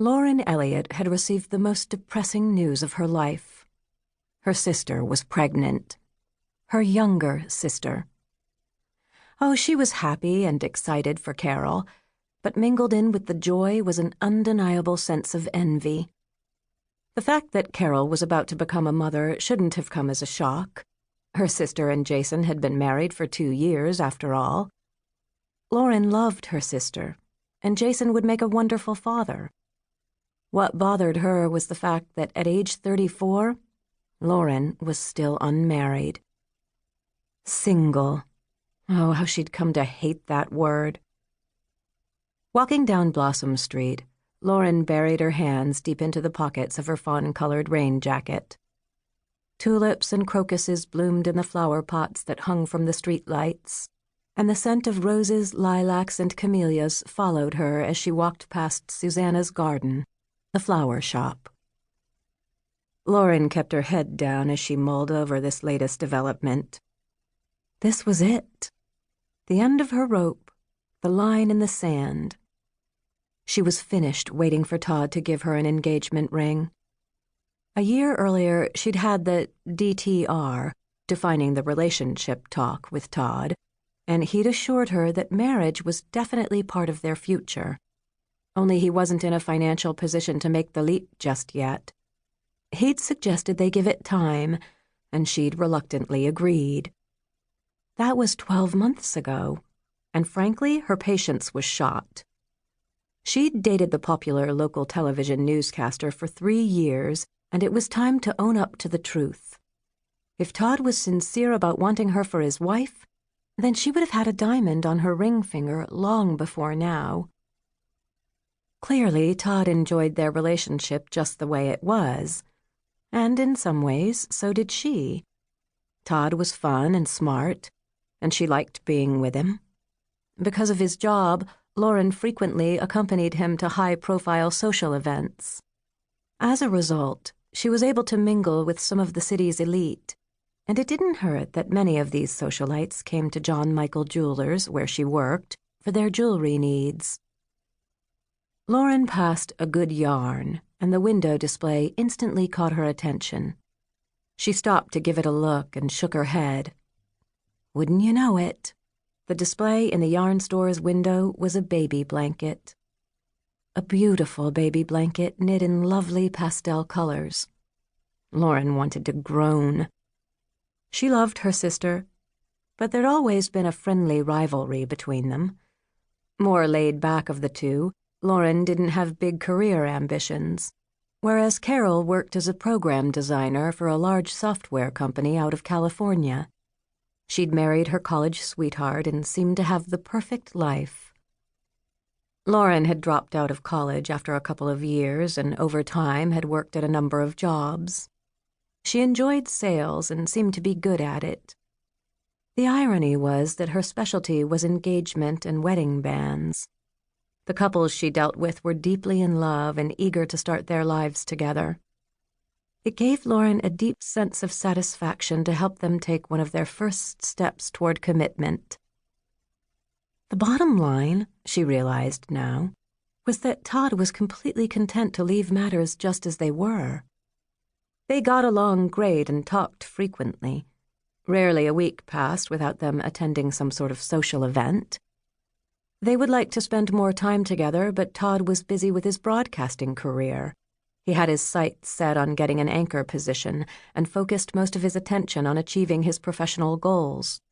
Lauren Elliott had received the most depressing news of her life. Her sister was pregnant. Her younger sister. Oh, she was happy and excited for Carol, but mingled in with the joy was an undeniable sense of envy. The fact that Carol was about to become a mother shouldn't have come as a shock. Her sister and Jason had been married for 2 years, after all. Lauren loved her sister, and Jason would make a wonderful father. What bothered her was the fact that at age 34, Lauren was still unmarried. Single. Oh, how she'd come to hate that word. Walking down Blossom Street, Lauren buried her hands deep into the pockets of her fawn-colored rain jacket. Tulips and crocuses bloomed in the flower pots that hung from the street lights, and the scent of roses, lilacs, and camellias followed her as she walked past Susanna's garden, the flower shop. Lauren kept her head down as she mulled over this latest development. This was it. The end of her rope, the line in the sand. She was finished waiting for Todd to give her an engagement ring. A year earlier, she'd had the DTR, defining the relationship talk, with Todd, and he'd assured her that marriage was definitely part of their future. Only he wasn't in a financial position to make the leap just yet. He'd suggested they give it time, and she'd reluctantly agreed. That was 12 months ago, and frankly, her patience was shot. She'd dated the popular local television newscaster for 3 years, and it was time to own up to the truth. If Todd was sincere about wanting her for his wife, then she would have had a diamond on her ring finger long before now. Clearly, Todd enjoyed their relationship just the way it was, and in some ways, so did she. Todd was fun and smart, and she liked being with him. Because of his job, Lauren frequently accompanied him to high-profile social events. As a result, she was able to mingle with some of the city's elite, and it didn't hurt that many of these socialites came to John Michael Jewelers, where she worked, for their jewelry needs. Lauren passed a good yarn, and the window display instantly caught her attention. She stopped to give it a look and shook her head. Wouldn't you know it? The display in the yarn store's window was a baby blanket. A beautiful baby blanket knit in lovely pastel colors. Lauren wanted to groan. She loved her sister, but there'd always been a friendly rivalry between them. More laid back of the two, Lauren didn't have big career ambitions, whereas Carol worked as a program designer for a large software company out of California. She'd married her college sweetheart and seemed to have the perfect life. Lauren had dropped out of college after a couple of years and over time had worked at a number of jobs. She enjoyed sales and seemed to be good at it. The irony was that her specialty was engagement and wedding bands. The couples she dealt with were deeply in love and eager to start their lives together. It gave Lauren a deep sense of satisfaction to help them take one of their first steps toward commitment. The bottom line, she realized now, was that Todd was completely content to leave matters just as they were. They got along great and talked frequently. Rarely a week passed without them attending some sort of social event. They would like to spend more time together, but Todd was busy with his broadcasting career. He had his sights set on getting an anchor position and focused most of his attention on achieving his professional goals.